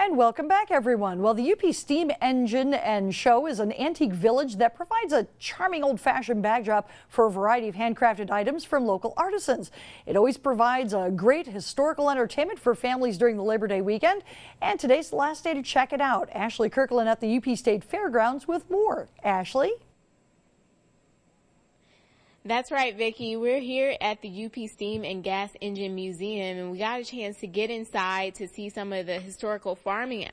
And welcome back, everyone. Well, the UP Steam Engine and Show is an antique village that provides a charming old-fashioned backdrop for a variety of handcrafted items from local artisans. It always provides a great historical entertainment for families during the Labor Day weekend. And today's the last day to check it out. Ashley Kirkland at the UP State Fairgrounds with more. Ashley? That's right, Vicki. We're here at the UP Steam and Gas Engine Museum, and we got a chance to get inside to see some of the historical farming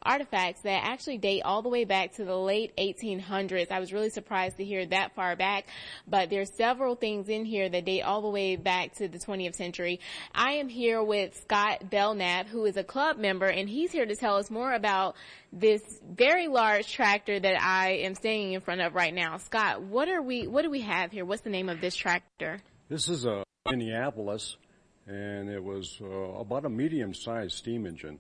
artifacts that actually date all the way back to the late 1800s. I was really surprised to hear that far back, but there's several things in here that date all the way back to the 20th century. I am here with Scott Belknap, who is a club member, and he's here to tell us more about this very large tractor that I am standing in front of right now. Scott, what do we have here? What's the name of this tractor? This is a Minneapolis, and it was about a medium-sized steam engine.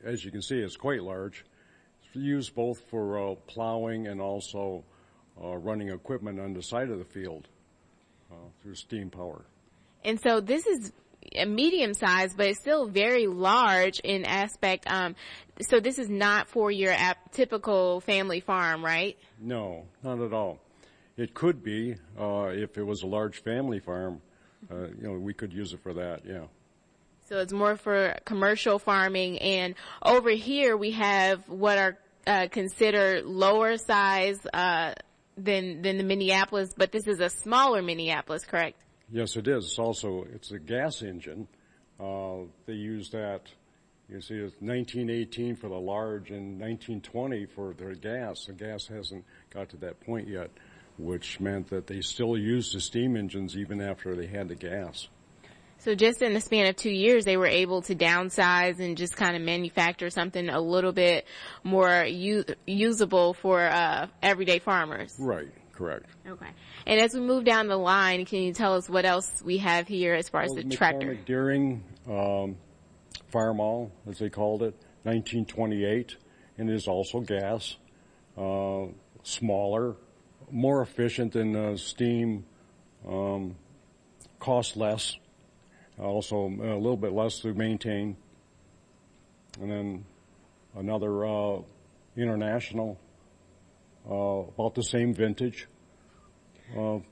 As you can see, it's quite large. It's used both for plowing and also running equipment on the side of the field through steam power. And so this is a medium size, but it's still very large in aspect. So this is not for your typical family farm, right? No, not at all. It could be if it was a large family farm. We could use it for that. Yeah. So it's more for commercial farming. And over here we have what are considered lower size than the Minneapolis, but this is a smaller Minneapolis, correct? Yes, it is. It's a gas engine. They use that. You see, it's 1918 for the large and 1920 for the gas. The gas hasn't got to that point yet, which meant that they still used the steam engines even after they had the gas. So just in the span of 2 years, they were able to downsize and just kind of manufacture something a little bit more usable for everyday farmers. Right, correct. Okay. And as we move down the line, can you tell us what else we have here as far as the tractor? McCormick Deering Farmall, as they called it, 1928, and it is also gas, smaller, more efficient than steam, cost less. Also a little bit less to maintain. And then another international, about the same vintage,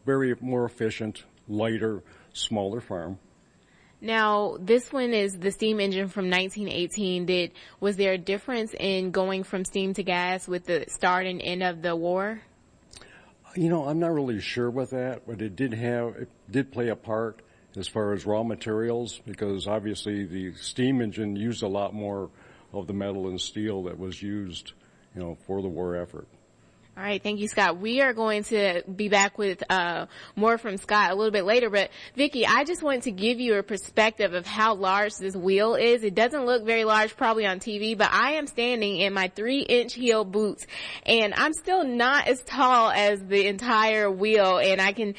very more efficient, lighter, smaller farm. Now, this one is the steam engine from 1918. Was there a difference in going from steam to gas with the start and end of the war? I'm not really sure with that, but it did play a part as far as raw materials, because obviously the steam engine used a lot more of the metal and steel that was used, for the war effort. All right. Thank you, Scott. We are going to be back with more from Scott a little bit later. But, Vicki, I just wanted to give you a perspective of how large this wheel is. It doesn't look very large probably on TV, but I am standing in my 3-inch heel boots, and I'm still not as tall as the entire wheel. And I can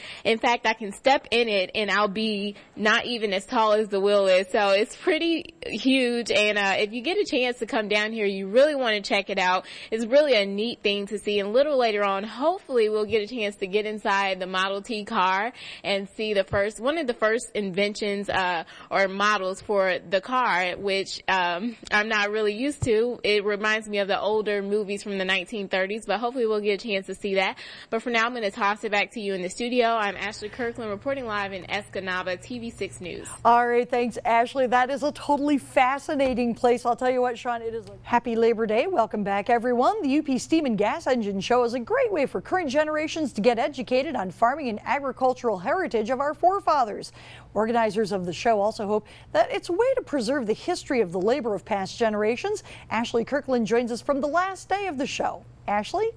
step in it, and I'll be not even as tall as the wheel is. So it's pretty huge. And if you get a chance to come down here, you really want to check it out. It's really a neat thing to see. And later on, hopefully we'll get a chance to get inside the Model T car and see one of the first inventions or models for the car, which I'm not really used to. It reminds me of the older movies from the 1930s, but hopefully we'll get a chance to see that. But for now, I'm going to toss it back to you in the studio. I'm Ashley Kirkland reporting live in Escanaba, TV6 News. All right, thanks, Ashley. That is a totally fascinating place. I'll tell you what, Sean, it is a happy Labor Day. Welcome back, everyone. The UP Steam and Gas Engine Show is a great way for current generations to get educated on farming and agricultural heritage of our forefathers. Organizers of the show also hope that it's a way to preserve the history of the labor of past generations. Ashley Kirkland joins us from the last day of the show. Ashley?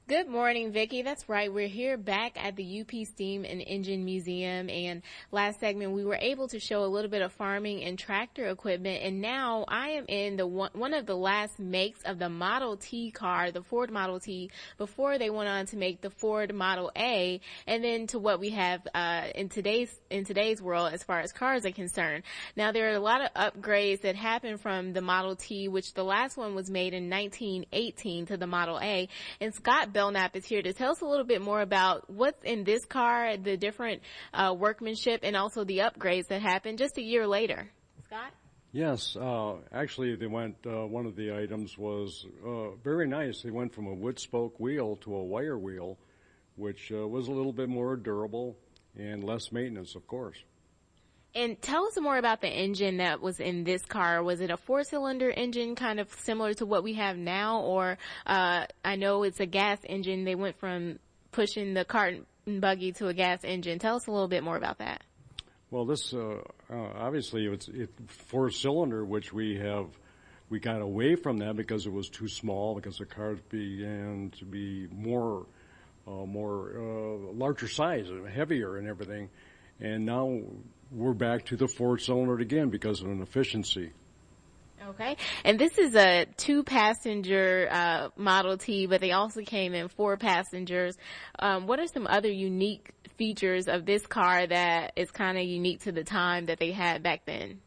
Good morning, Vicki. That's right. We're here back at the UP Steam and Engine Museum, and last segment we were able to show a little bit of farming and tractor equipment, and now I am in one of the last makes of the Model T car, the Ford Model T, before they went on to make the Ford Model A, and then to what we have in today's world as far as cars are concerned. Now, there are a lot of upgrades that happened from the Model T, which the last one was made in 1918, to the Model A, and Scott Belknap is here to tell us a little bit more about what's in this car, the different workmanship, and also the upgrades that happened just a year later. Scott? Yes, actually they went, one of the items was very nice. They went from a wood spoke wheel to a wire wheel, which was a little bit more durable and less maintenance, of course. And tell us more about the engine that was in this car. Was it a 4-cylinder engine, kind of similar to what we have now? Or I know it's a gas engine. They went from pushing the cart and buggy to a gas engine. Tell us a little bit more about that. Well, this obviously it's 4-cylinder, which we got away from that because it was too small, because the cars began to be more larger size, heavier and everything. And now we're back to the 4-cylinder again because of an efficiency. Okay. And this is a 2-passenger Model T, but they also came in 4 passengers. What are some other unique features of this car that is kind of unique to the time that they had back then?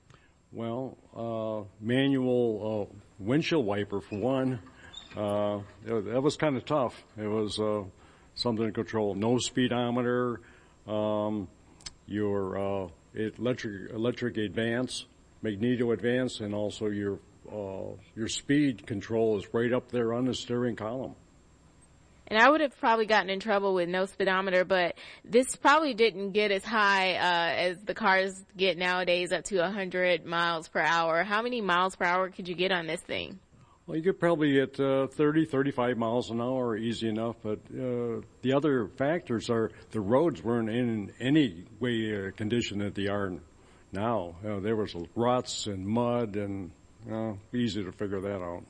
Well, manual windshield wiper for one. That was kind of tough. It was something to control. No speedometer. Your electric advance, magneto advance, and also your speed control is right up there on the steering column. And I would have probably gotten in trouble with no speedometer, but this probably didn't get as high as the cars get nowadays, up to 100 miles per hour. How many miles per hour could you get on this thing? Well, you could probably get 30, 35 miles an hour, easy enough, but the other factors are the roads weren't in any way condition that they are now. There was ruts and mud, and easy to figure that out.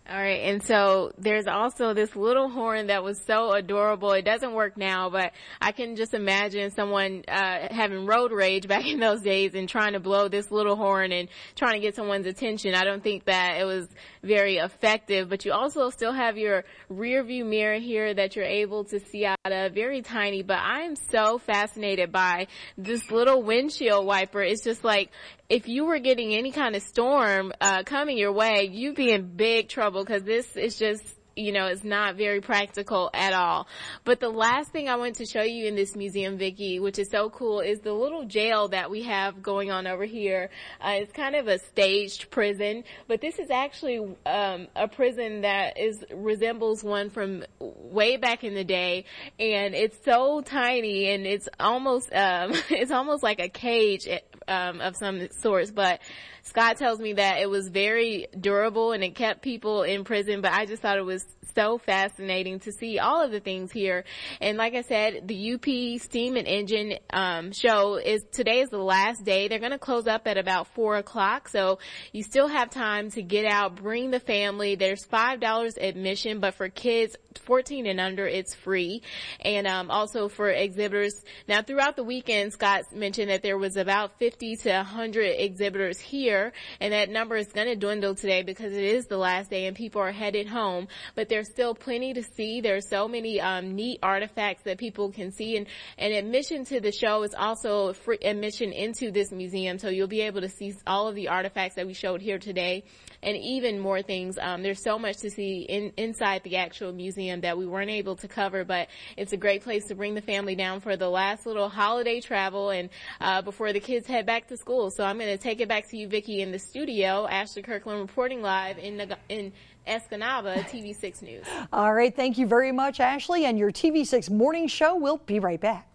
All right, and so there's also this little horn that was so adorable. It doesn't work now, but I can just imagine someone having road rage back in those days and trying to blow this little horn and trying to get someone's attention. I don't think that it was very effective, but you also still have your rear view mirror here that you're able to see out of, very tiny, but I'm so fascinated by this little windshield wiper. It's just like, if you were getting any kind of storm coming your way, you'd be in big trouble, because this is just, it's not very practical at all. But the last thing I want to show you in this museum, Vicki, which is so cool, is the little jail that we have going on over here. It's kind of a staged prison, but this is actually a prison that resembles one from way back in the day, and it's so tiny, and it's almost like a cage of some sorts. But Scott tells me that it was very durable and it kept people in prison, but I just thought it was so fascinating to see all of the things here. And like I said, the UP Steam and Engine show today is the last day. They're going to close up at about 4 o'clock, so you still have time to get out, bring the family. There's $5 admission, but for kids 14 and under, it's free. And also for exhibitors. Now, throughout the weekend, Scott mentioned that there was about 50 to 100 exhibitors here, and that number is going to dwindle today because it is the last day and people are headed home. But there's still plenty to see. There's so many neat artifacts that people can see, and admission to the show is also free admission into this museum, so you'll be able to see all of the artifacts that we showed here today and even more things. There's so much to see inside the actual museum that we weren't able to cover, but it's a great place to bring the family down for the last little holiday travel and before the kids head back to school. So I'm going to take it back to you, Vicki, in the studio. Ashley Kirkland reporting live in Escanaba, TV6 News. All right, thank you very much, Ashley, and your TV6 morning show. We'll be right back.